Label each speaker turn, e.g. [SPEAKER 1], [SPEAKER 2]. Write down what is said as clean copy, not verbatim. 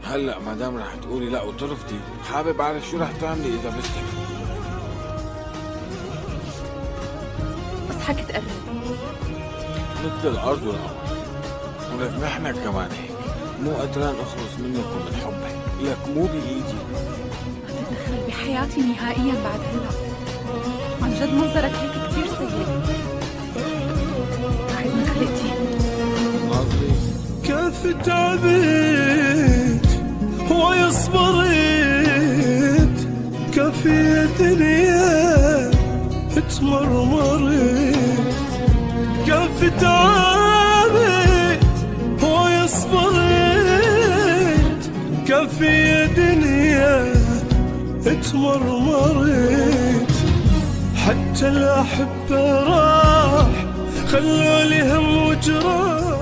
[SPEAKER 1] هلا ما دام رح تقولي لا وترفضي، حابب اعرف شو رح تعملي اذا بستك.
[SPEAKER 2] اصحك تقرب.
[SPEAKER 1] مثل الارض والقمر، ولك نحن كمان هيك، مو قدران اخلص منك ومن حبك، لك مو بايدي.
[SPEAKER 2] ما تتدخل بحياتي نهائيا بعد هلا. عن جد منظرك هيك كثير سيء. بعد ما خلقتي
[SPEAKER 1] ناظري
[SPEAKER 3] كيف تعبت ويصبرت، كيف يا دنيا اتمرمرت، كيف تعبت ويصبرت، كيف يا دنيا اتمرمرت. حتى الأحبة راح خلوا لي هم وجراح.